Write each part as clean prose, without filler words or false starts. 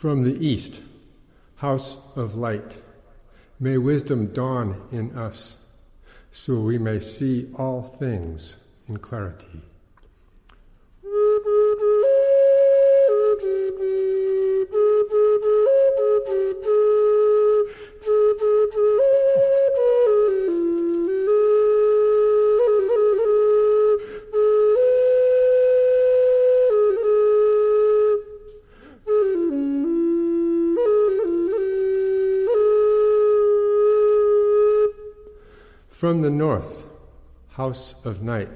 From the east, house of light, may wisdom dawn in us, so we may see all things in clarity. From the north, house of night,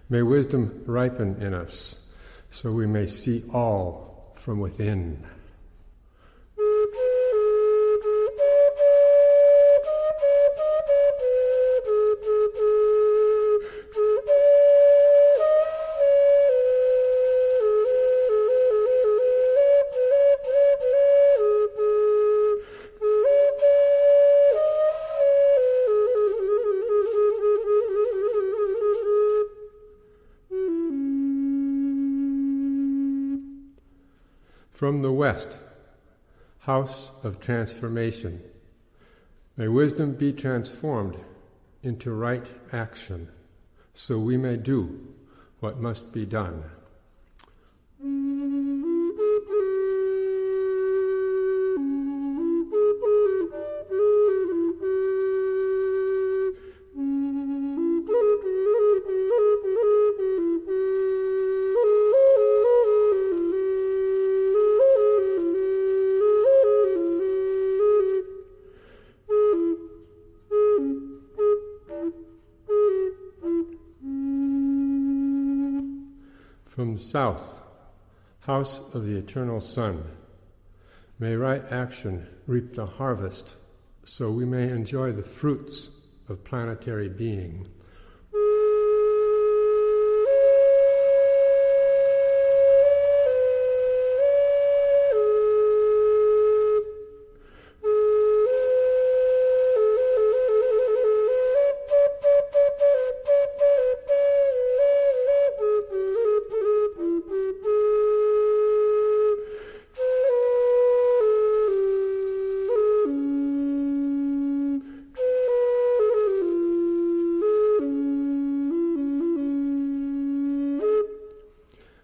may wisdom ripen in us, so we may see all from within. From the west, house of transformation, may wisdom be transformed into right action, so we may do what must be done. From the south, house of the eternal sun, may right action reap the harvest, so we may enjoy the fruits of planetary being.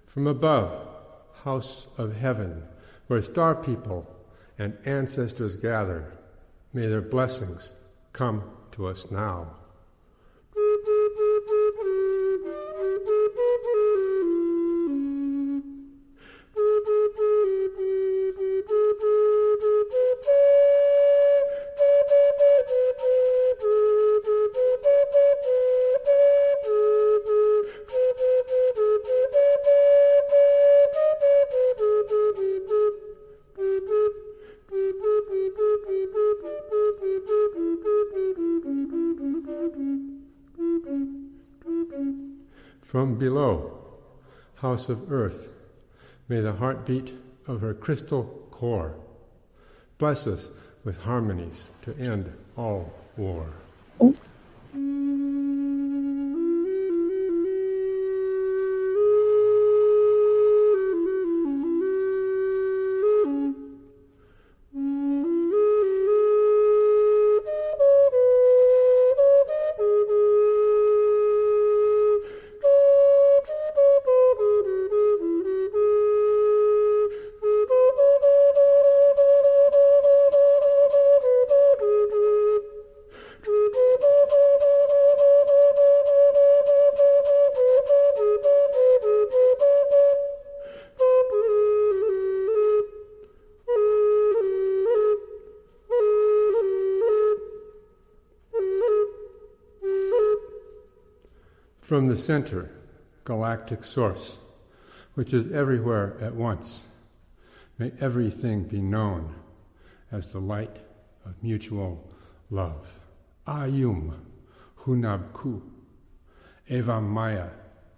From above, house of heaven, where star people and ancestors gather, may their blessings come to us now. From below, house of earth, may the heartbeat of her crystal core bless us with harmonies to end all war. From the center, galactic source, which is everywhere at once, may everything be known as the light of mutual love. Ayum hunabku, evam maya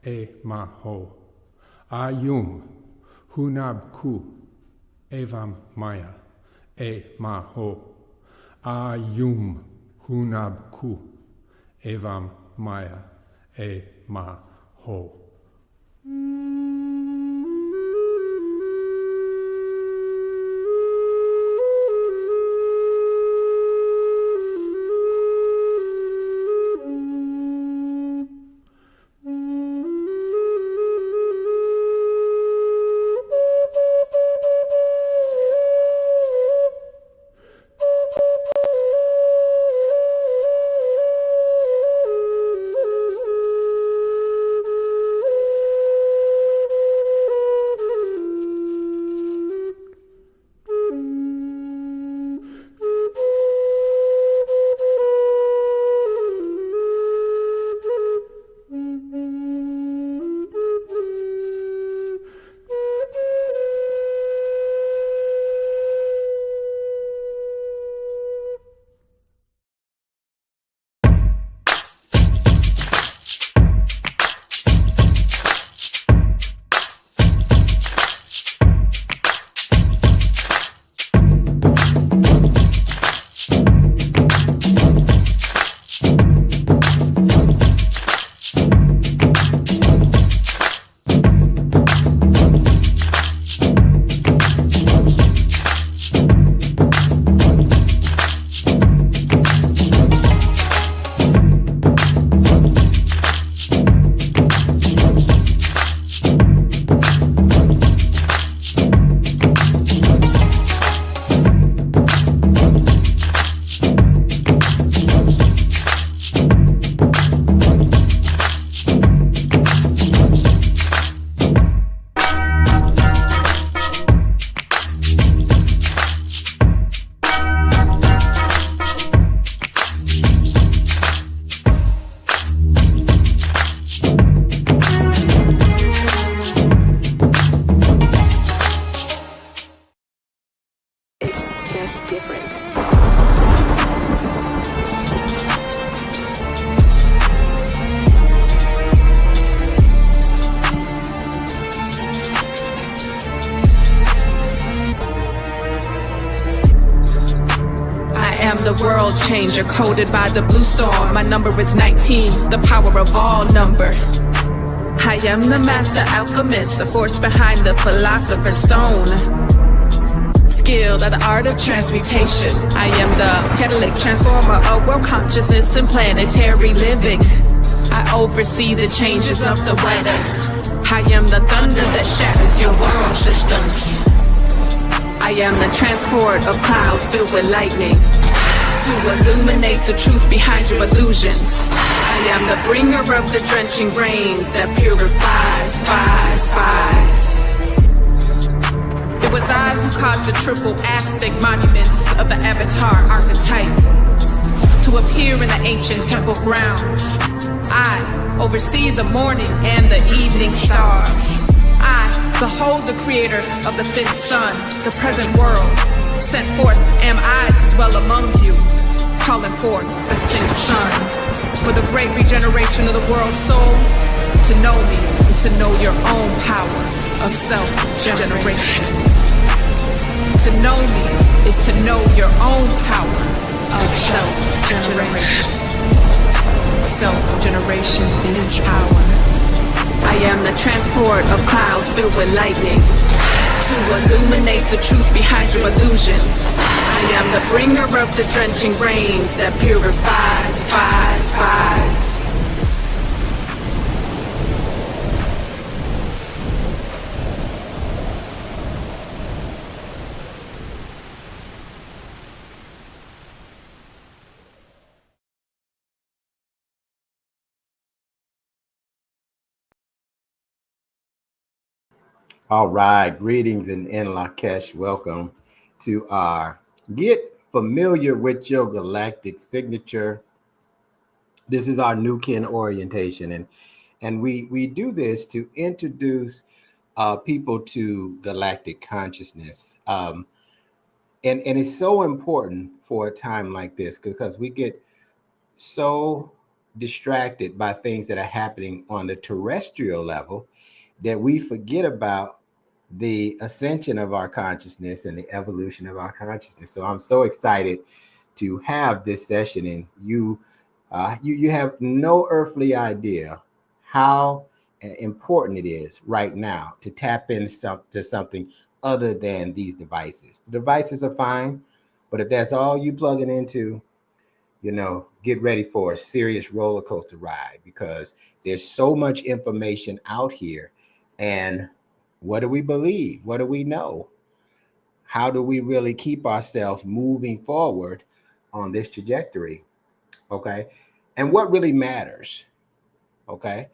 e maho. Ayum hunabku, evam maya e maho. Ayum hunabku, evam maya e maho. different. I am the world changer, coded by the blue storm. My number is 19, the power of all number. I am the master alchemist, the force behind the philosopher's stone. Skilled at the art of transmutation. I am the catalytic transformer of world consciousness and planetary living. I oversee the changes of the weather. I am the thunder that shatters your world systems. I am the transport of clouds filled with lightning to illuminate the truth behind your illusions. I am the bringer of the drenching rains that purifies. It was I who caused the triple Aztec monuments of the Avatar archetype to appear in the ancient temple grounds. I oversee the morning and the evening stars. I behold the creator of the fifth sun, the present world. Sent forth am I to dwell among you, calling forth a sixth sun. For the great regeneration of the world's soul, to know me is to know your own power of self-generation. To know me is to know your own power of self-generation. Self-generation is power. I am the transport of clouds filled with lightning to illuminate the truth behind your illusions. I am the bringer of the drenching rains that purifies. All right, greetings and in Lakesh. Welcome to our Get Familiar with Your Galactic Signature. This is our new kin orientation, and we do this to introduce people to galactic consciousness. And it's so important for a time like this because we get so distracted by things that are happening on the terrestrial level that we forget about the ascension of our consciousness and the evolution of our consciousness. So I'm so excited to have this session, and you have no earthly idea how important it is right now to tap into something other than these devices. The devices are fine, but if that's all you plugging into, get ready for a serious roller coaster ride, because there's so much information out here. And what do we believe? What do we know? How do we really keep ourselves moving forward on this trajectory? Okay. And what really matters? Okay.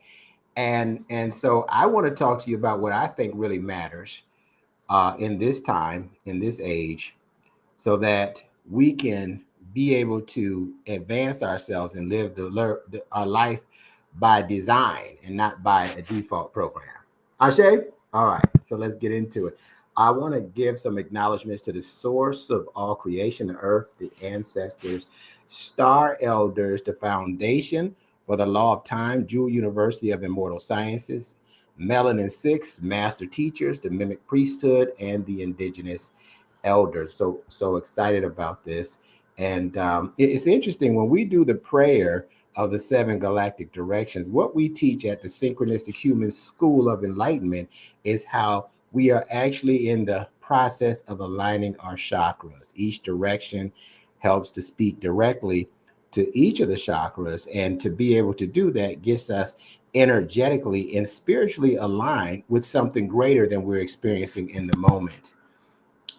And so I want to talk to you about what I think really matters in this time, in this age, so that we can be able to advance ourselves and live our life by design and not by a default program. Ashe? All right, so let's get into it. I want to give some acknowledgments to the source of all creation, the earth, the ancestors, star elders, the foundation for the law of time, Jewel University of Immortal Sciences, Melanin 6, master teachers, the mimic priesthood, and the indigenous elders. So excited about this. And it's interesting when we do the prayer of the 7 galactic directions. What we teach at the Synchronistic Human School of Enlightenment is how we are actually in the process of aligning our chakras. Each direction helps to speak directly to each of the chakras, and to be able to do that gets us energetically and spiritually aligned with something greater than we're experiencing in the moment.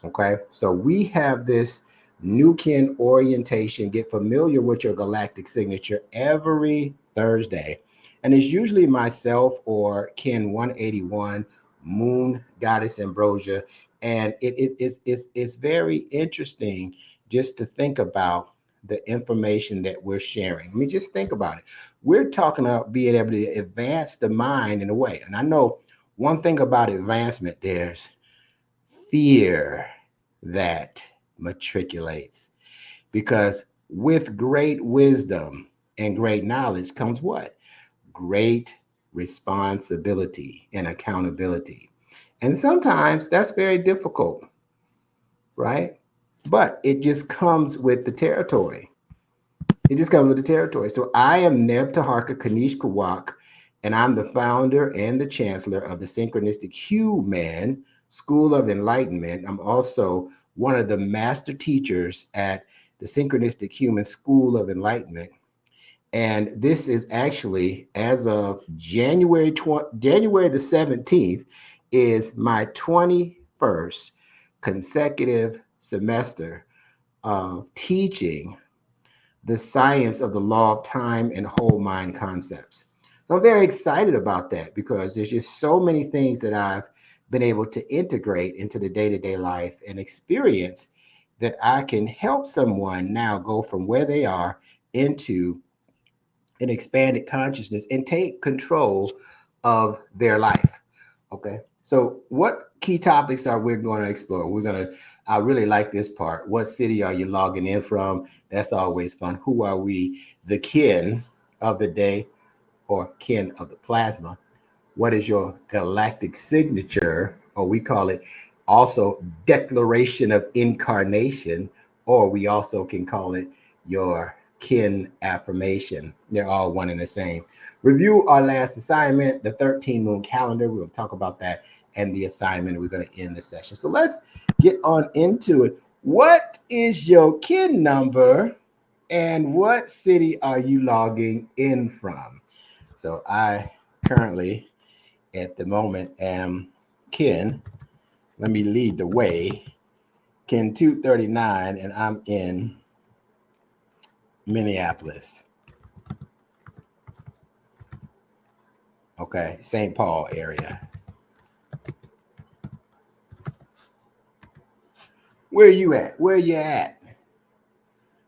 Okay, so we have this new kin orientation. Get familiar with your galactic signature every Thursday, and it's usually myself or Kin 181, Moon Goddess Ambrosia, and it's very interesting just to think about the information that we're sharing. I mean, just think about it. We're talking about being able to advance the mind in a way, and I know one thing about advancement: there's fear that matriculates. Because with great wisdom and great knowledge comes what? Great responsibility and accountability. And sometimes that's very difficult, right? But it just comes with the territory. It just comes with the territory. So I am Neb Teharka Kanish Kawak, and I'm the founder and the chancellor of the Synchronistic Human School of Enlightenment. I'm also one of the master teachers at the Synchronistic Human School of Enlightenment. And this is actually, as of January the 17th, is my 21st consecutive semester of teaching the science of the law of time and whole mind concepts. So I'm very excited about that because there's just so many things that I've been able to integrate into the day-to-day life and experience that I can help someone now go from where they are into an expanded consciousness and take control of their life. Okay. So what key topics are we going to explore? I really like this part. What city are you logging in from? That's always fun. Who are we? The kin of the day or kin of the plasma. What is your galactic signature? Or we call it also declaration of incarnation, or we also can call it your kin affirmation. They're all one and the same. Review our last assignment, the 13 moon calendar. We'll talk about that and the assignment. We're going to end the session. So let's get on into it. What is your kin number and what city are you logging in from? So I currently at the moment am kin. Let me lead the way. Kin 239, and I'm in Minneapolis. Okay, St. Paul area. Where you at? Where you at?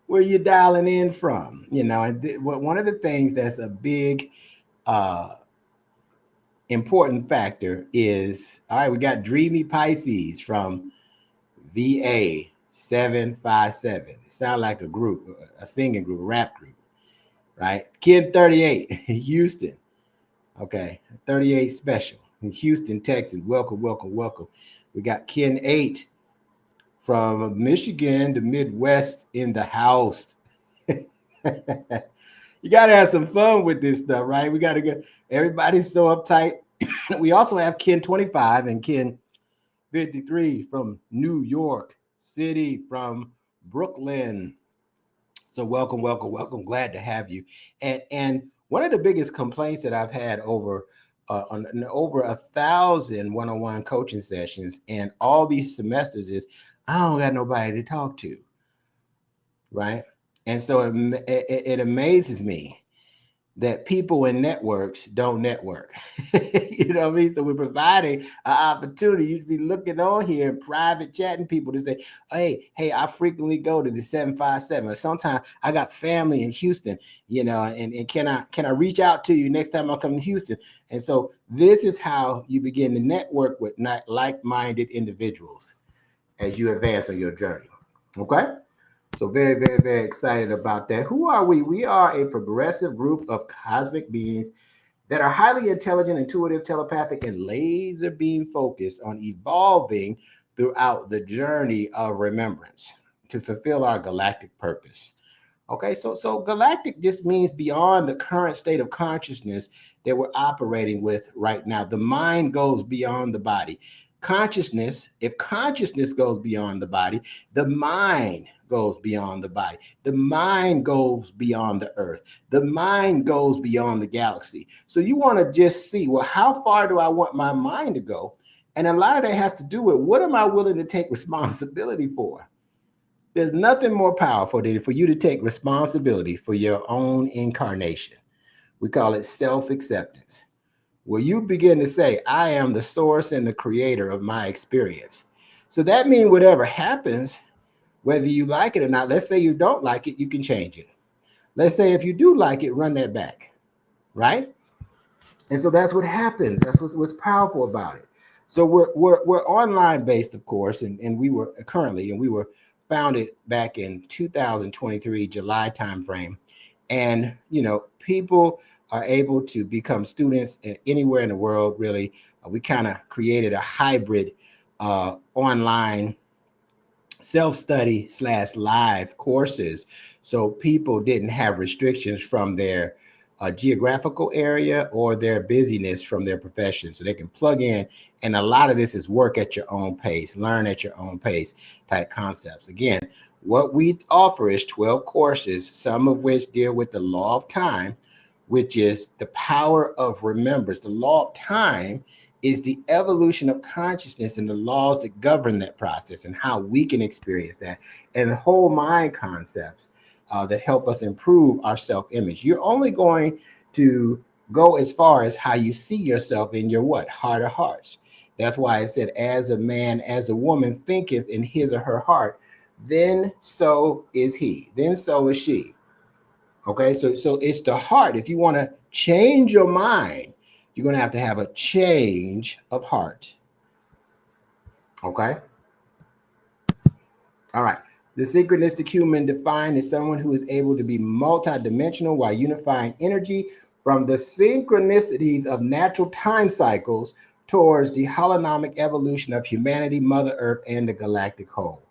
Where you dialing in from? You know, and one of the things that's a big important factor is, all right, we got Dreamy Pisces from VA 757. It sounds like a group, a singing group, a rap group, right? Kin 38, Houston. Okay, 38 special in Houston, Texas. Welcome, welcome, welcome. We got Kin 8 from Michigan, the Midwest in the house. You got to have some fun with this stuff, right? We got to get everybody's so uptight. We also have Kin 25 and Kin 53 from New York City, from Brooklyn. So welcome, welcome, welcome. Glad to have you. And one of the biggest complaints that I've had over 1,000 one-on-one coaching sessions and all these semesters is I don't got nobody to talk to, right? And so it amazes me that people in networks don't network. You know what I mean? So we're providing an opportunity. You should be looking on here and private chatting people to say, hey, I frequently go to the 757. Sometimes I got family in Houston, you know, and can I reach out to you next time I come to Houston? And so this is how you begin to network with like-minded individuals as you advance on your journey. Okay? So very, very, very excited about that. Who are we? We are a progressive group of cosmic beings that are highly intelligent, intuitive, telepathic, and laser beam focused on evolving throughout the journey of remembrance to fulfill our galactic purpose. Okay, so galactic just means beyond the current state of consciousness that we're operating with right now. The mind goes beyond the body. Consciousness, if consciousness goes beyond the body, the mind goes beyond the body. The mind goes beyond the earth. The mind goes beyond the galaxy. So you want to just see, well, how far do I want my mind to go? And a lot of that has to do with what am I willing to take responsibility for? There's nothing more powerful than for you to take responsibility for your own incarnation. We call it self-acceptance. Where you begin to say, I am the source and the creator of my experience. So that means whatever happens, whether you like it or not, let's say you don't like it, you can change it. Let's say if you do like it, run that back, right? And so that's what happens. That's what's powerful about it. So we're online based, of course, and we were founded back in 2023, July timeframe. And, people are able to become students anywhere in the world, really. We kind of created a hybrid online self-study / live courses, so people didn't have restrictions from their geographical area or their busyness from their profession, so they can plug in. And a lot of this is work at your own pace, learn at your own pace type concepts. Again, what we offer is 12 courses, some of which deal with the law of time, which is the power of remembrance. The law of time is the evolution of consciousness and the laws that govern that process and how we can experience that, and the whole mind concepts that help us improve our self-image. You're only going to go as far as how you see yourself in your heart of hearts. That's why it said, as a man, as a woman thinketh in his or her heart, then so is he, then so is she. Okay, so it's the heart. If you want to change your mind, you're going to have a change of heart. Okay. All right. The synchronistic human defined as someone who is able to be multidimensional while unifying energy from the synchronicities of natural time cycles towards the holonomic evolution of humanity, Mother Earth, and the galactic whole.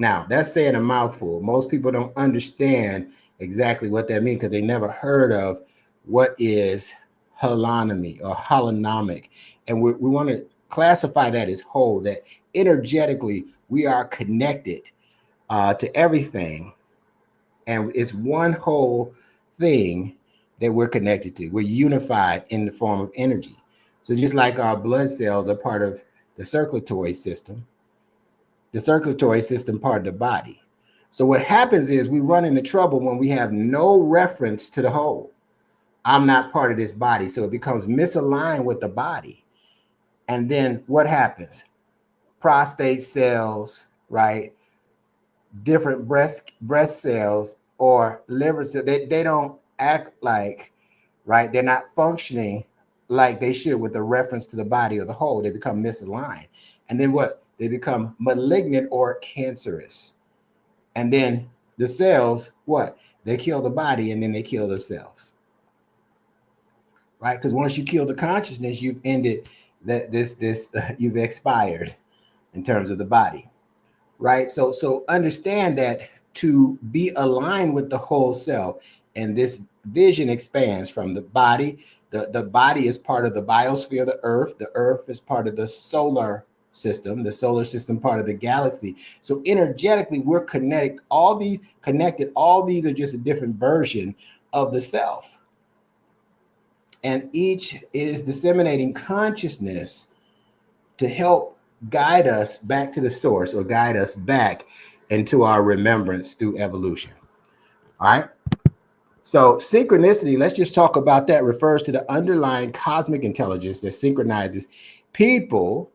Now, that's saying a mouthful. Most people don't understand exactly what that means because they never heard of what is holonomy or holonomic. And we want to classify that as whole, that energetically we are connected to everything. And it's one whole thing that we're connected to. We're unified in the form of energy. So just like our blood cells are part of the circulatory system part of the body. So what happens is we run into trouble when we have no reference to the whole. I'm not part of this body. So it becomes misaligned with the body. And then what happens? Prostate cells, right? Different breast cells or liver cells, they don't act like, right? They're not functioning like they should with the reference to the body or the whole. They become misaligned. And then what? They become malignant or cancerous. And then the cells, what? They kill the body and then they kill themselves. Right? Because once you kill the consciousness, you've ended you've expired in terms of the body. Right? So understand that to be aligned with the whole self, and this vision expands from the body. The body is part of the biosphere, the earth is part of the solar system part of the galaxy. So energetically we're connected. All these are just a different version of the self, and each is disseminating consciousness to help guide us back to the source, or guide us back into our remembrance through evolution. All right. So synchronicity, let's just talk about that, refers to the underlying cosmic intelligence that synchronizes people,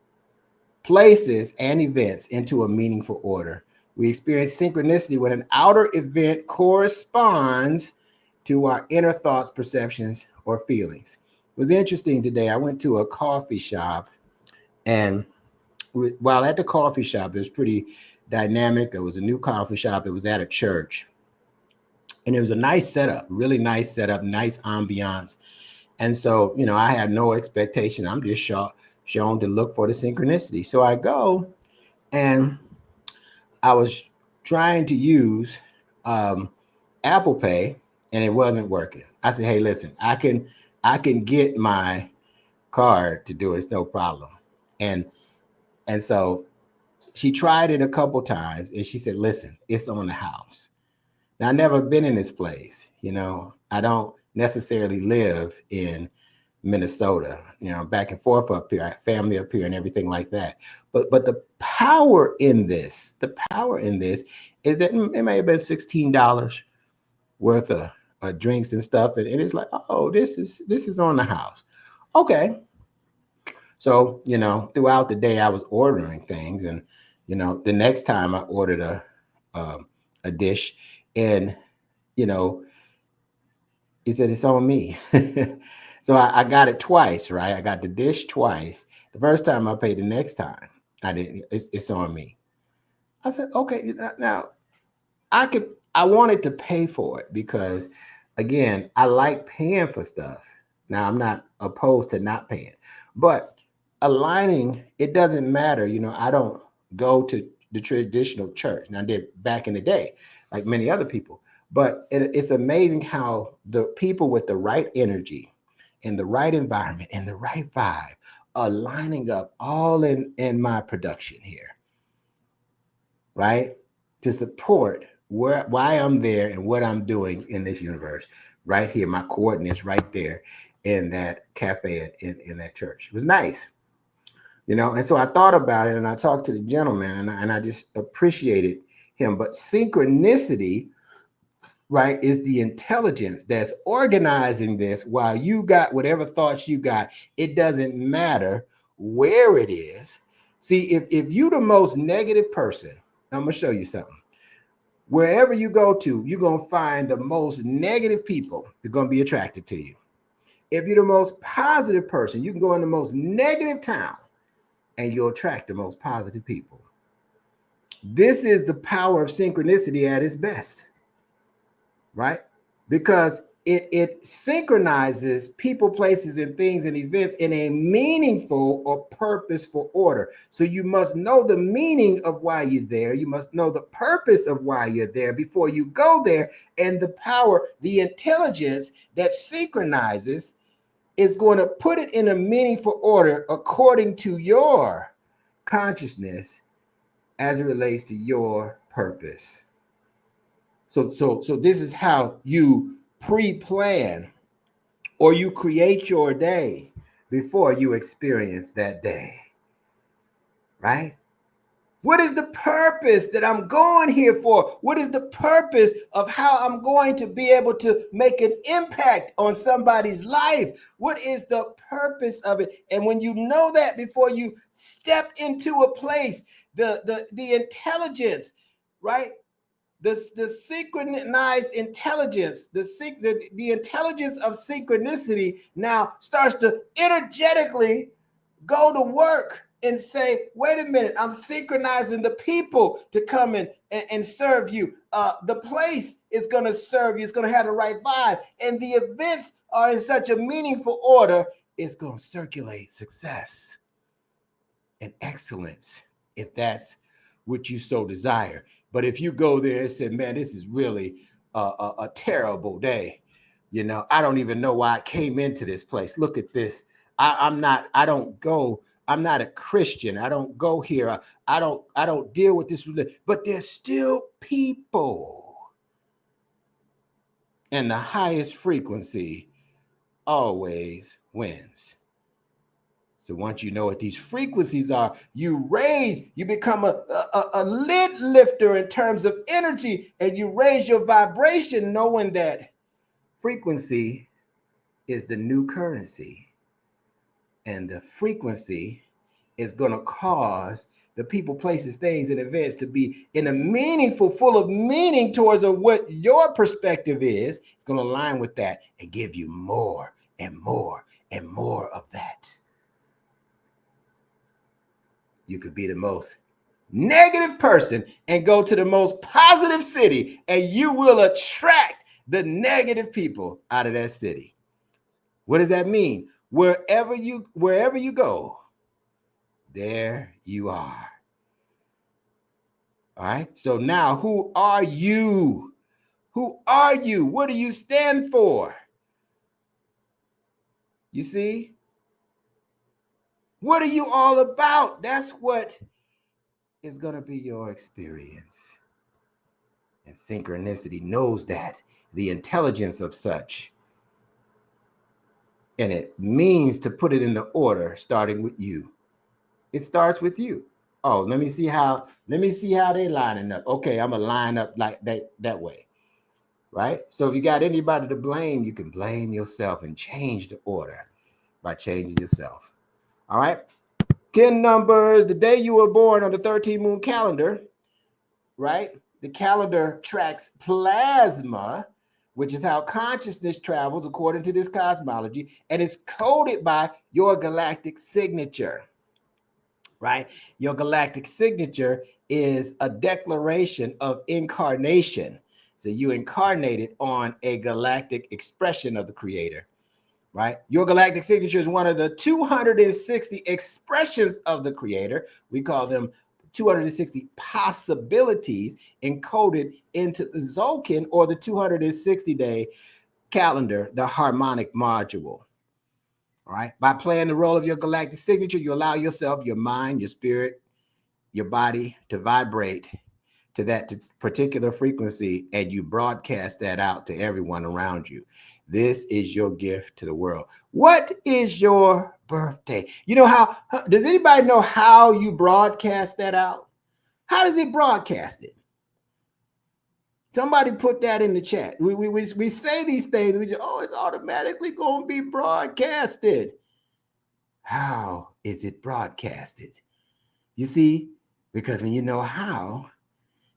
places, and events into a meaningful order. We experience synchronicity when an outer event corresponds to our inner thoughts, perceptions, or feelings. It was interesting today. I went to a coffee shop, and while at the coffee shop, it was pretty dynamic. It was a new coffee shop. It was at a church. And it was a nice setup, really nice setup, nice ambiance. And so, I had no expectation. I'm just shown to look for the synchronicity. So I go, and I was trying to use Apple Pay, and it wasn't working. I said, hey, listen, I can get my card to do it. It's no problem. And so she tried it a couple times, and she said, listen, it's on the house. Now, I've never been in this place. I don't necessarily live in Minnesota, back and forth up here. I have family up here and everything like that. But the power in this is that it may have been $16 worth of drinks and stuff. And it's like, oh, this is on the house. Okay. So, throughout the day I was ordering things, and, the next time I ordered a dish, and, he said, it's on me. So I got it twice, right? I got the dish twice. The first time I paid, the next time I didn't. It's on me. I said, okay, now I wanted to pay for it because, again, I like paying for stuff. Now, I'm not opposed to not paying, but aligning, it doesn't matter. I don't go to the traditional church. Now, I did back in the day, like many other people, but it's amazing how the people with the right energy and the right environment and the right vibe are lining up all in my production here, right? To support why I'm there and what I'm doing in this universe, right here, my coordinates right there in that cafe in that church. It was nice, and so I thought about it and I talked to the gentleman and I just appreciated him. But synchronicity, right, is the intelligence that's organizing this while you got whatever thoughts you got. It doesn't matter where it is. See, if you the most negative person, I'm gonna show you something. Wherever you go to, you're gonna find the most negative people that are gonna be attracted to you. If you're the most positive person, you can go in the most negative town and you'll attract the most positive people. This is the power of synchronicity at its best, right? Because it synchronizes people, places, and things and events in a meaningful or purposeful order. So you must know the meaning of why you're there. You must know the purpose of why you're there before you go there. And the power, the intelligence that synchronizes is going to put it in a meaningful order according to your consciousness as it relates to your purpose. So this is how you pre-plan or you create your day before you experience that day, right? What is the purpose that I'm going here for? What is the purpose of how I'm going to be able to make an impact on somebody's life? What is the purpose of it? And when you know that before you step into a place, the intelligence, right? The synchronized intelligence, the intelligence of synchronicity now starts to energetically go to work and say, wait a minute, I'm synchronizing the people to come in and serve you. The place is going to serve you. It's going to have the right vibe. And the events are in such a meaningful order. It's going to circulate success and excellence if that's what you so desire. But if you go there and say, man, this is really a terrible day. I don't even know why I came into this place. Look at this. I'm not a Christian. I don't go here. I don't deal with this religion. But there's still people. And the highest frequency always wins. So once you know what these frequencies are, you become a lid lifter in terms of energy, and you raise your vibration knowing that frequency is the new currency. And the frequency is going to cause the people, places, things, and events to be in a meaningful, full of meaning towards what your perspective is. It's going to align with that and give you more and more and more of that. You could be the most negative person and go to the most positive city, and you will attract the negative people out of that city. What does that mean? Wherever you go, there you are. All right. So now, who are you? Who are you? What do you stand for? You see? What are you all about? That's what is going to be your experience. And synchronicity knows that, the intelligence of such. And it means to put it in the order, starting with you. It starts with you. Oh, let me see how they lining up. Okay, I'm gonna line up like that way. Right? So if you got anybody to blame, you can blame yourself and change the order by changing yourself. All right. Kin numbers, the day you were born on the 13 moon calendar, right? The calendar tracks plasma, which is how consciousness travels according to this cosmology, and it's coded by your galactic signature. right? Your galactic signature is a declaration of incarnation. So you incarnated on a galactic expression of the creator, right? Your galactic signature is one of the 260 expressions of the creator. We call them 260 possibilities encoded into the Zolkin, or the 260-day calendar, the harmonic module. All right. By playing the role of your galactic signature, you allow yourself, your mind, your spirit, your body to vibrate to that particular frequency, and you broadcast that out to everyone around you. This is your gift to the world. What is your birthday? You know how does anybody know how you broadcast that out? How does it broadcast it? Somebody put that in the chat. We say these things, we just, oh, it's automatically going to be broadcasted. How is it broadcasted? You see, because when you know how,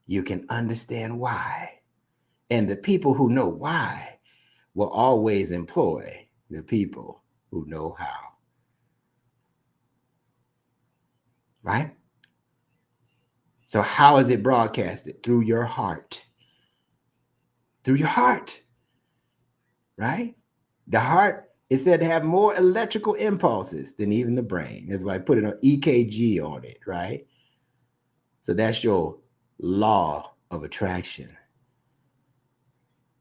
you can understand why. And the people who know why will always employ the people who know how. Right? So how is it broadcasted? Through your heart. Through your heart. Right? The heart is said to have more electrical impulses than even the brain. That's why I put it on EKG on it, right? So that's your law of attraction,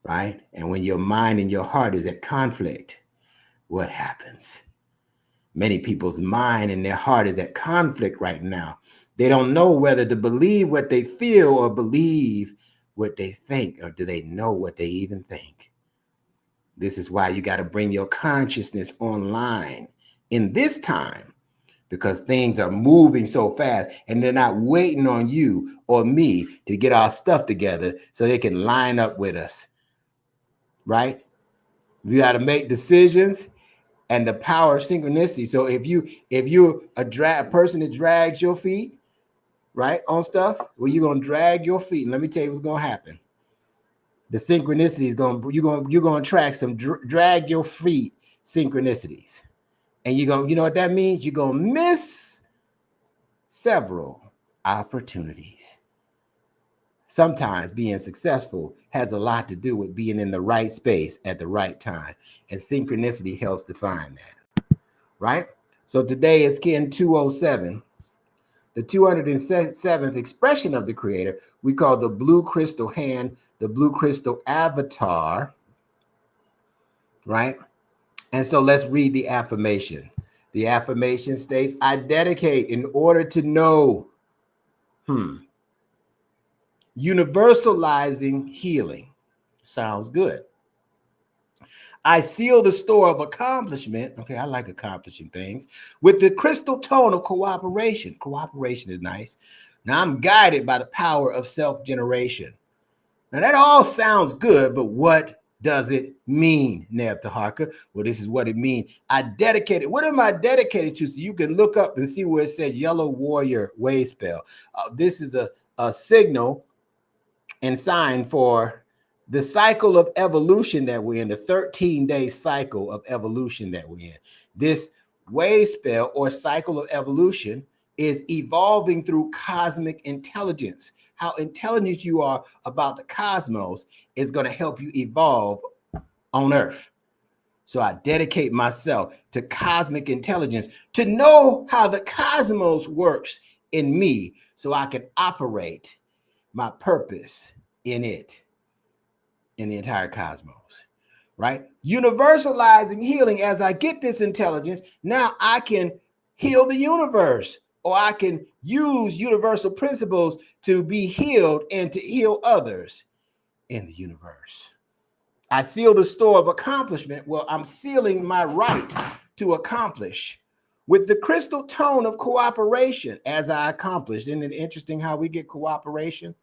right? And when your mind and your heart is at conflict, what happens? Many people's mind and their heart is at conflict right now. They don't know whether to believe what they feel or believe what they think, or do they know what they even think? This is why you got to bring your consciousness online in this time, because things are moving so fast and they're not waiting on you or me to get our stuff together so they can line up with us, right? You got to make decisions, and the power of synchronicity. So if you're a person that drags your feet, right, on stuff, well, you're going to drag your feet. And let me tell you what's going to happen. The synchronicity is you're going to attract some drag your feet synchronicities. And you know what that means? You're going to miss several opportunities. Sometimes being successful has a lot to do with being in the right space at the right time. And synchronicity helps define that, right? So today is Kin 207, the 207th expression of the creator. We call the blue crystal hand, the blue crystal avatar, right? And so let's read the affirmation. The affirmation states, I dedicate in order to know, universalizing healing. Sounds good. I seal the store of accomplishment. Okay, I like accomplishing things with the crystal tone of cooperation. Cooperation is nice. Now I'm guided by the power of self-generation. Now that all sounds good, but what does it mean, Neb Teharka? Well, this is what it means. I dedicated. What am I dedicated to? So you can look up and see where it says Yellow Warrior Wave Spell. This is a signal and sign for the cycle of evolution that we're in, the 13-day cycle of evolution that we're in. This wave spell or cycle of evolution is evolving through cosmic intelligence. How intelligent you are about the cosmos is going to help you evolve on Earth. So I dedicate myself to cosmic intelligence to know how the cosmos works in me so I can operate my purpose in it, in the entire cosmos, right? Universalizing healing. As I get this intelligence, now I can heal the universe, or I can use universal principles to be healed and to heal others in the universe. I seal the store of accomplishment. Well, I'm sealing my right to accomplish with the crystal tone of cooperation as I accomplish. Isn't it interesting how we get cooperation?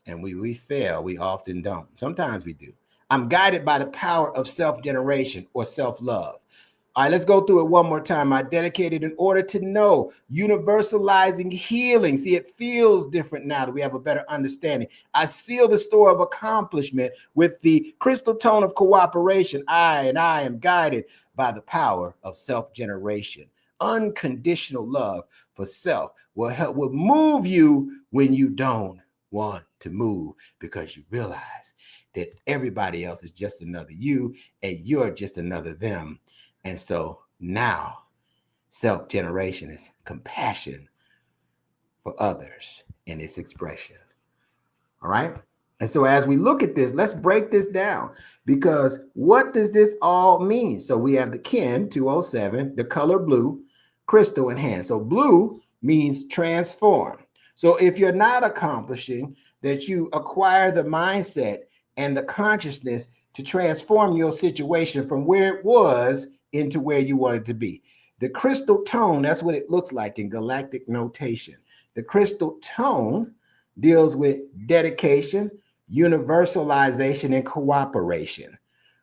And we fail. We often don't. Sometimes we do. I'm guided by the power of self-generation or self-love. All right, let's go through it one more time. I dedicated in order to know, universalizing healing. See, it feels different now that we have a better understanding. I seal the store of accomplishment with the crystal tone of cooperation. I am guided by the power of self-generation. unconditional love for self will move you when you don't want to move, because you realize that everybody else is just another you and you're just another them. And so now self-generation is compassion for others in its expression. All right. And so as we look at this, let's break this down, because what does this all mean? So we have the kin 207, the color blue, crystal in hand. So blue means transform. So if you're not accomplishing that, you acquire the mindset and the consciousness to transform your situation from where it was into where you wanted to be. The crystal tone, that's what it looks like in galactic notation. The crystal tone deals with dedication, universalization, and cooperation,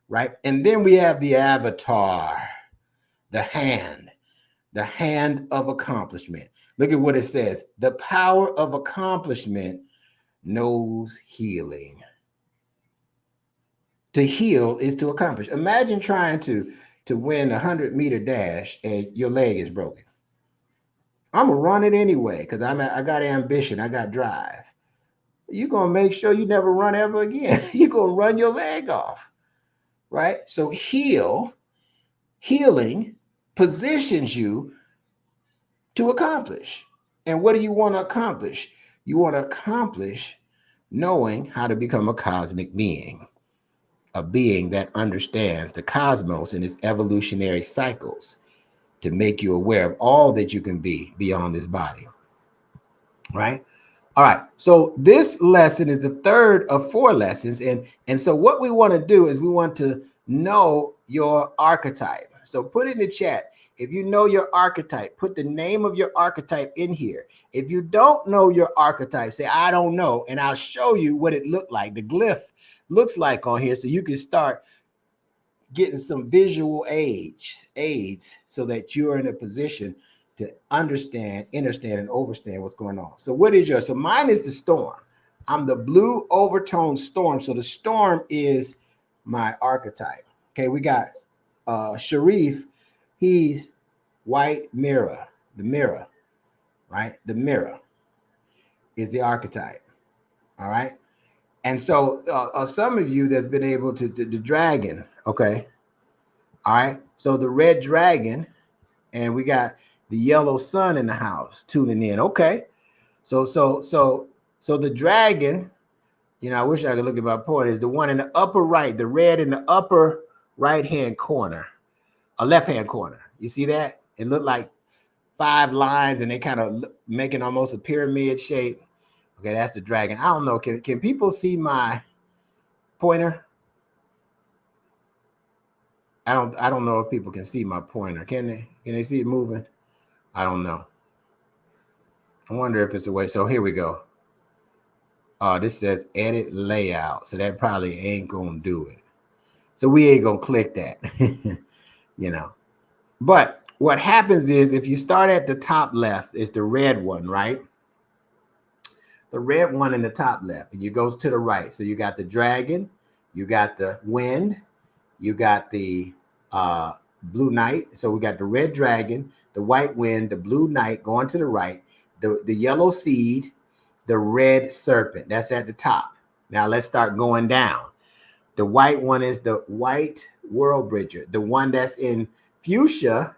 right? And then we have the avatar, the hand of accomplishment. Look at what it says. The power of accomplishment knows healing. To heal is to accomplish. Imagine trying to win a 100-meter dash and your leg is broken. I'm gonna run it anyway because I got ambition, I got drive. You're gonna make sure you never run ever again. You're gonna run your leg off, right? So healing positions you to accomplish. And what do you want to accomplish? You want to accomplish knowing how to become a cosmic being, a being that understands the cosmos and its evolutionary cycles, to make you aware of all that you can be beyond this body, right? All right, so this lesson is the third of 4 lessons. And so what we want to do is we want to know your archetype. So put in the chat, if you know your archetype, put the name of your archetype in here. If you don't know your archetype, say, I don't know, and I'll show you what it looked like, the glyph looks like on here, so you can start getting some visual aids so that you're in a position to understand, and understand what's going on. So what is yours? So mine is the storm. I'm the blue overtone storm. So the storm is my archetype. Okay, we got Sharif. He's white mirror, the mirror, right? The mirror is the archetype. All right. And so some of you that's been able to the dragon, okay. All right. So the red dragon, and we got the yellow sun in the house tuning in. Okay. So the dragon, you know, I wish I could look at my point, is the one in the upper right, the red in the upper right-hand corner, a left-hand corner. You see that? It looked like 5 lines and they kind of making almost a pyramid shape. Okay, that's the dragon. I don't know. Can people see my pointer? I don't know if people can see my pointer. Can they? Can they see it moving? I don't know. I wonder if it's a way. So here we go. This says edit layout. So that probably ain't gonna do it. So we ain't gonna click that. You know. But what happens is if you start at the top left, it's the red one, right? The red one in the top left, and you go to the right. So you got the dragon, you got the wind, you got the blue knight. So we got the red dragon, the white wind, the blue knight going to the right, the yellow seed, the red serpent. That's at the top. Now let's start going down. The white one is the white world bridger. The one that's in fuchsia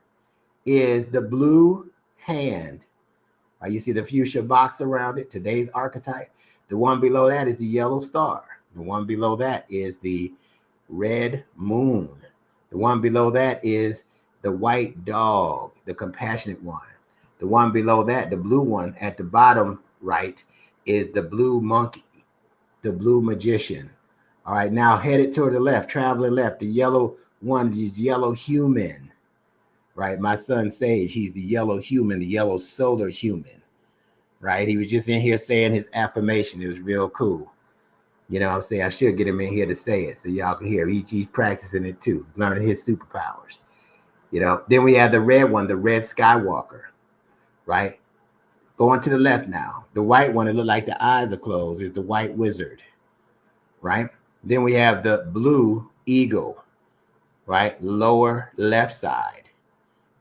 is the blue hand. You see the fuchsia box around it, today's archetype. The one below that is the yellow star. The one below that is the red moon. The one below that is the white dog, the compassionate one. The one below that, the blue one at the bottom right, is the blue monkey, the blue magician. All right, now headed toward the left, traveling left. The yellow one is yellow human. Right, my son Sage, he's the yellow human, the yellow solar human, right? He was just in here saying his affirmation. It was real cool. You know what I'm saying? I should get him in here to say it so y'all can hear. He's practicing it too, learning his superpowers. You know, then we have the red one, the red Skywalker, right? Going to the left now. The white one, it looked like the eyes are closed, is the white wizard, right? Then we have the blue eagle, right? Lower left side.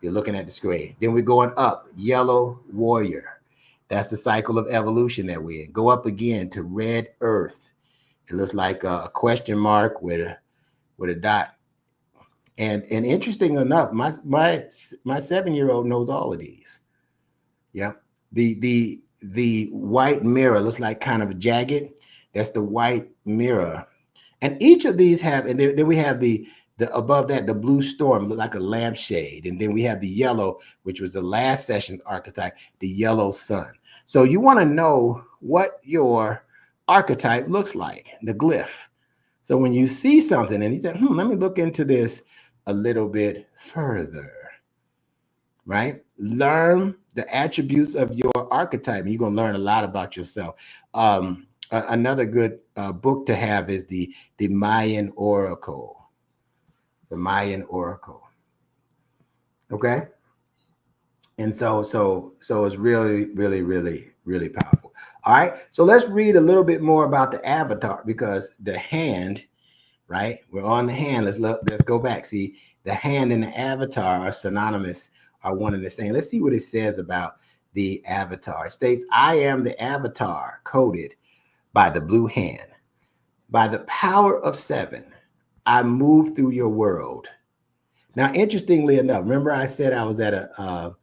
You're looking at the screen. Then we're going up, yellow warrior. That's the cycle of evolution that we're in. Go up again to red earth. It looks like a question mark with a dot. And interesting enough, my 7-year-old knows all of these. Yeah. The white mirror looks like kind of jagged. That's the white mirror. And each of these have, and then we have the above that, the blue storm, look like a lampshade. And then we have the yellow, which was the last session's archetype, the yellow sun. So you want to know what your archetype looks like, the glyph. So when you see something and you say, let me look into this a little bit further, right? Learn the attributes of your archetype, and you're going to learn a lot about yourself. Another good book to have is the Mayan Oracle. The Mayan Oracle. Okay? And so it's really, really, really, really powerful. All right. So let's read a little bit more about the avatar, because the hand, right? We're on the hand. Let's go back. See, the hand and the avatar are synonymous, are one and the same. Let's see what it says about the avatar. It states, I am the avatar coded by the blue hand. By the power of 7, I move through your world. Now, interestingly enough, remember I said I was at a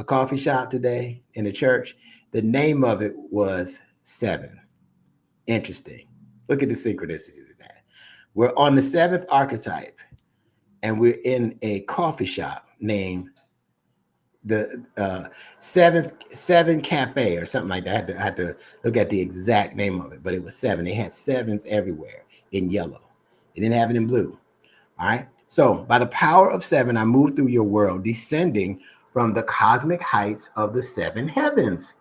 coffee shop today in the church? The name of it was 7. Interesting. Look at the synchronicities of that. We're on the 7th archetype, and we're in a coffee shop named the 7 Cafe or something like that. I had to look at the exact name of it, but it was 7. They had 7s everywhere in yellow. They didn't have it in blue. All right. So by the power of 7, I move through your world, descending from the cosmic heights of the 7 heavens,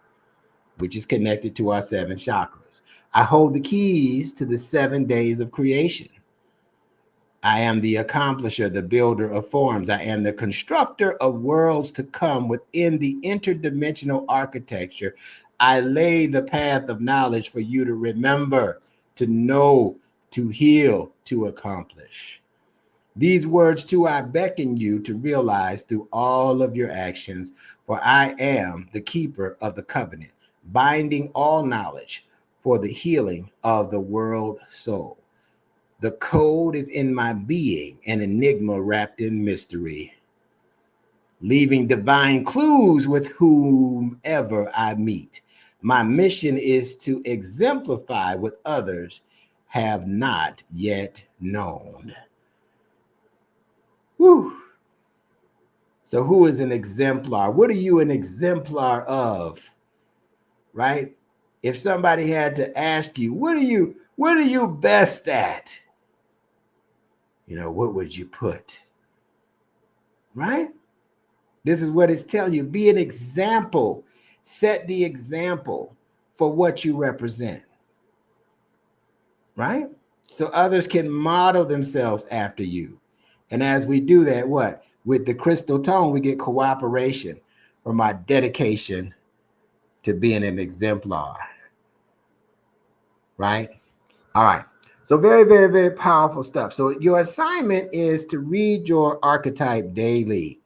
which is connected to our 7 chakras. I hold the keys to the 7 days of creation. I am the accomplisher, the builder of forms. I am the constructor of worlds to come within the interdimensional architecture. I lay the path of knowledge for you to remember, to know, to heal, to accomplish. These words too I beckon you to realize through all of your actions, for I am the keeper of the covenant, binding all knowledge for the healing of the world soul. The code is in my being, an enigma wrapped in mystery, leaving divine clues with whomever I meet. My mission is to exemplify what others have not yet known. Whew. So who is an exemplar? What are you an exemplar of? Right? If somebody had to ask you, what are you best at? What would you put? Right? This is what it's telling you. Be an example. Set the example for what you represent. Right? So others can model themselves after you. And as we do that, what? With the crystal tone, we get cooperation from our dedication to being an exemplar. Right? All right. So very, very, very powerful stuff. So your assignment is to read your archetype daily.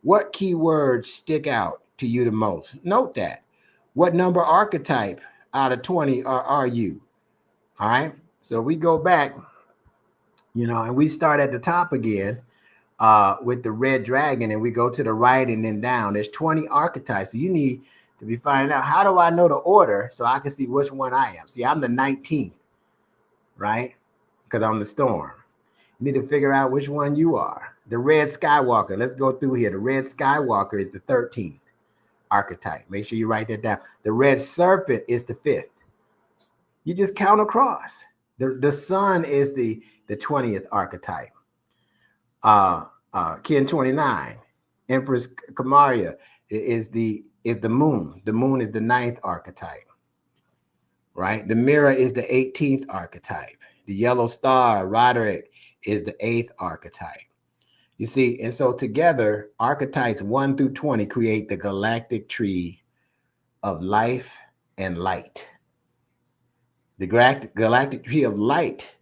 What keywords stick out to you the most? Note that. What number archetype out of 20 are you? All right. So we go back, and we start at the top again with the red dragon, and we go to the right and then down. There's 20 archetypes. So you need to be finding out, how do I know the order so I can see which one I am? See, I'm the 19th. Right? Because I'm the storm. You need to figure out which one you are. The red Skywalker. Let's go through here. The red Skywalker is the 13th archetype. Make sure you write that down. The red serpent is the 5th. You just count across. The sun is the 20th archetype. Kin 29. Empress Kamaria is the moon. The moon is the 9th archetype. Right? The mirror is the 18th archetype. The yellow star, Roderick, is the 8th archetype. You see, and so together, archetypes 1 through 20 create the galactic tree of life and light. The galactic tree of light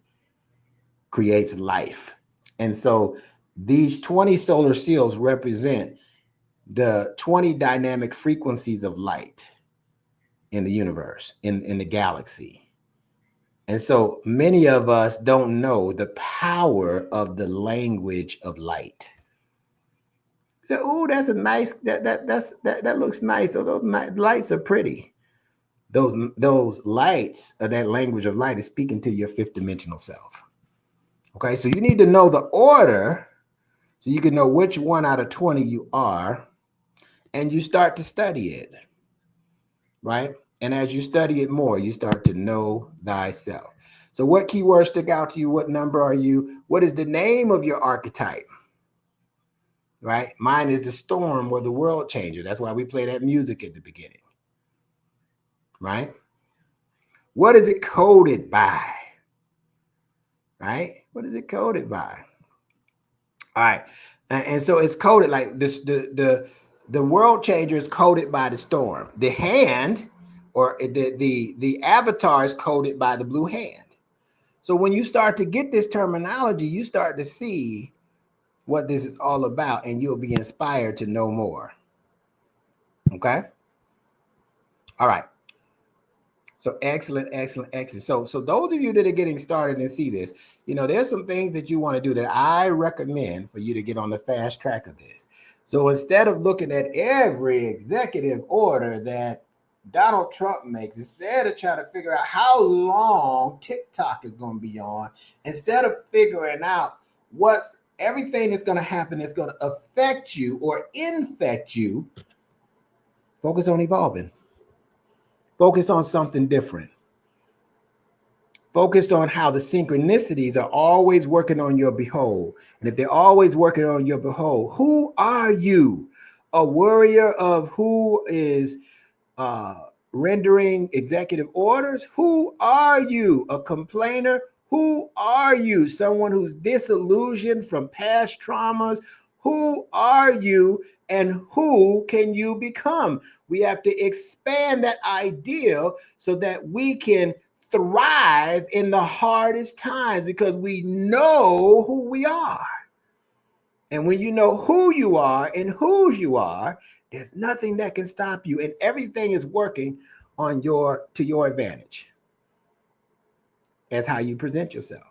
creates life. And so these 20 solar seals represent the 20 dynamic frequencies of light in the universe, in the galaxy. And so many of us don't know the power of the language of light. So, oh, that's a nice, that looks nice. So those lights are pretty. Those lights, or that language of light, is speaking to your fifth dimensional self. Okay, so you need to know the order so you can know which one out of 20 you are, and you start to study it, right? And as you study it more, you start to know thyself. So what keywords stick out to you? What number are you? What is the name of your archetype? Right? Mine is the storm or the world changer. That's why we play that music at the beginning. Right? What is it coded by? Right? What is it coded by? All right. And so it's coded like this, the world changer is coded by the storm. The hand, or the avatar, is coded by the blue hand. So when you start to get this terminology, you start to see what this is all about, and you'll be inspired to know more. Okay? All right. So excellent. So those of you that are getting started and see this, there's some things that you want to do that I recommend for you to get on the fast track of this. So instead of looking at every executive order that Donald Trump makes, instead of trying to figure out how long TikTok is going to be on, instead of figuring out what's everything that's going to happen that's going to affect you or infect you, focus on evolving. Focus on something different. Focus on how the synchronicities are always working on your behold. And if they're always working on your behold, who are you? A warrior of who is rendering executive orders? Who are you? A complainer? Who are you? Someone who's disillusioned from past traumas? Who are you, and who can you become? We have to expand that ideal so that we can thrive in the hardest times, because we know who we are. And when you know who you are and whose you are, there's nothing that can stop you, and everything is working to your advantage. That's how you present yourself.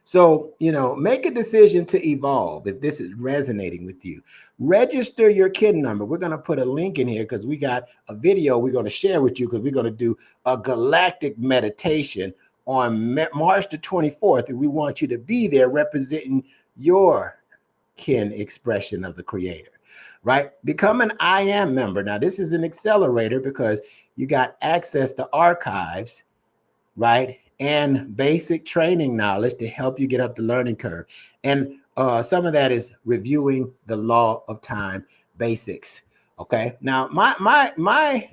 So, make a decision to evolve if this is resonating with you. Register your KIN number. We're going to put a link in here because we got a video we're going to share with you, because we're going to do a galactic meditation on March the 24th. And we want you to be there representing your KIN expression of the Creator, right? Become an I Am member. Now, this is an accelerator because you got access to archives, right? And basic training knowledge to help you get up the learning curve. And some of that is reviewing the law of time basics. Okay. Now, my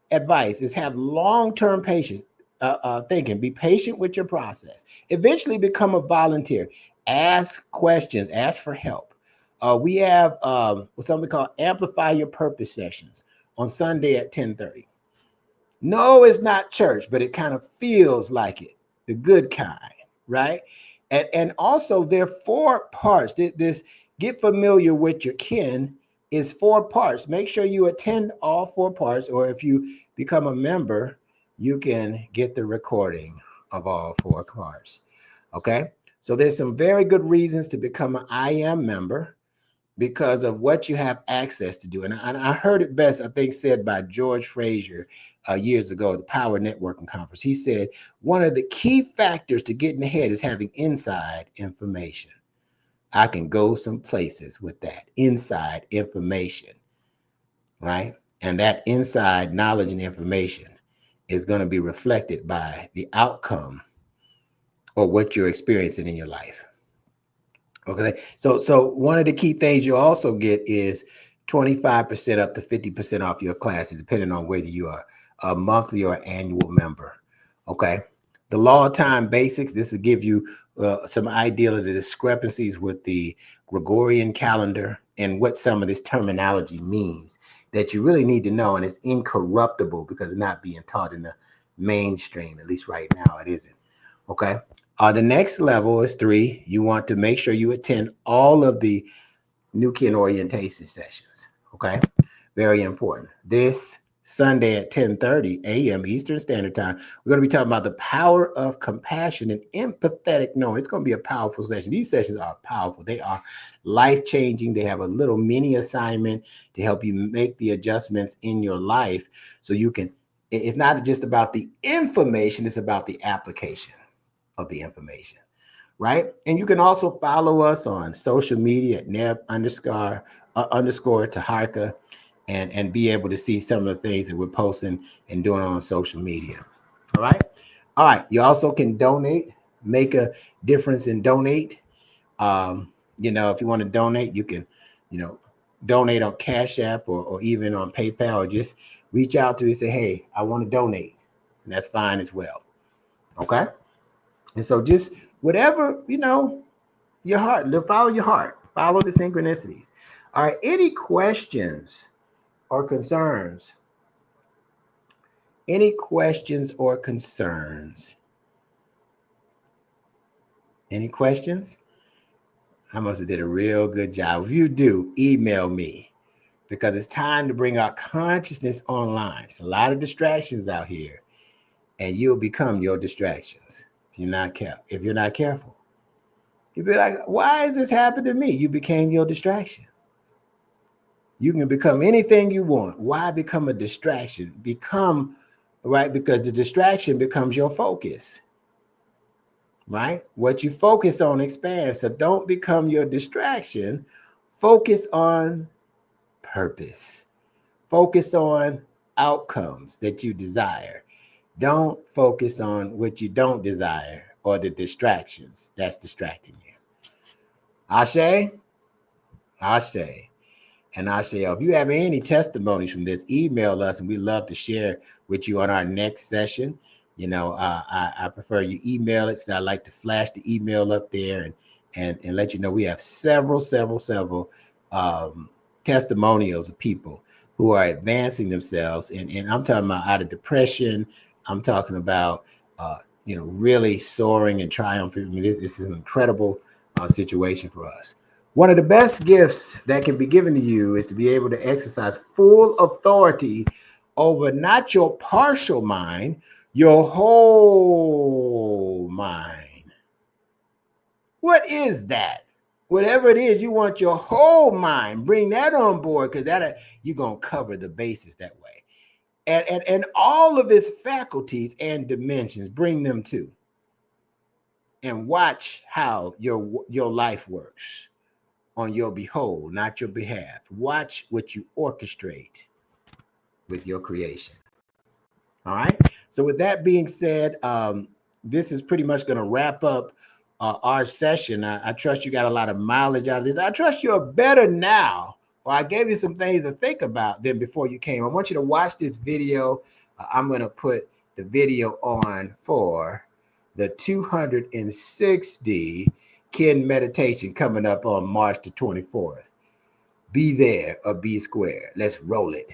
advice is have long-term patience, thinking. Be patient with your process. Eventually become a volunteer. Ask questions. Ask for help. We have something called Amplify Your Purpose sessions on Sunday at 10:30. No, it's not church, but it kind of feels like it, the good kind, right? And also there are 4 parts. This get familiar with your kin is 4 parts. Make sure you attend all 4 parts, or if you become a member, you can get the recording of all 4 parts. Okay? So there's some very good reasons to become an I Am member, because of what you have access to do. And I heard it best, I think, said by George Frazier years ago at the Power Networking Conference. He said, one of the key factors to getting ahead is having inside information. I can go some places with that inside information, right? And that inside knowledge and information is going to be reflected by the outcome or what you're experiencing in your life. Okay, so one of the key things you also get is 25% up to 50% off your classes, depending on whether you are a monthly or annual member. Okay, the law of time basics. This will give you some idea of the discrepancies with the Gregorian calendar and what some of this terminology means that you really need to know, and it's incorruptible because it's not being taught in the mainstream. At least right now, it isn't. Okay. The next level is 3. You want to make sure you attend all of the new kin orientation sessions. Okay. Very important. This Sunday at 10:30 a.m. Eastern Standard Time, we're going to be talking about the power of compassion and empathetic knowing. It's going to be a powerful session. These sessions are powerful. They are life-changing. They have a little mini assignment to help you make the adjustments in your life so you can, it's not just about the information, it's about the application of the information, right? And you can also follow us on social media at Neb___ Teharka and be able to see some of the things that we're posting and doing on social media. All right. All right. You also can donate, make a difference and donate. If you want to donate, you can, donate on Cash App or even on PayPal, or just reach out to me and say, hey, I want to donate. And that's fine as well. Okay. And so just whatever, your heart, follow your heart, follow the synchronicities. All right. Any questions or concerns? Any questions or concerns? Any questions? I must have did a real good job. If you do, email me, because it's time to bring our consciousness online. It's a lot of distractions out here, and you'll become your distractions if you're not careful. You'll be like, why is this happening to me? You became your distraction. You can become anything you want. Why become a distraction? Right? Because the distraction becomes your focus, right? What you focus on expands. So don't become your distraction. Focus on purpose. Focus on outcomes that you desire. Don't focus on what you don't desire or the distractions that's distracting you. Ashe? Ashe. And Ashe. If you have any testimonies from this, email us, and we love to share with you on our next session. I prefer you email it, so I like to flash the email up there and let you know we have several testimonials of people who are advancing themselves. And I'm talking about out of depression. I'm talking about, really soaring and triumphing. I mean, this is an incredible situation for us. One of the best gifts that can be given to you is to be able to exercise full authority over not your partial mind, your whole mind. What is that? Whatever it is, you want your whole mind. Bring that on board, because you're going to cover the bases that way. And all of its faculties and dimensions, bring them too. And watch how your life works on your behold, not your behalf. Watch what you orchestrate with your creation. All right. So with that being said, this is pretty much going to wrap up our session. I trust you got a lot of mileage out of this. I trust you're better now, or I gave you some things to think about than before you came. I want you to watch this video. I'm going to put the video on for the 260 Kin meditation coming up on March the 24th. Be there or be square. Let's roll it.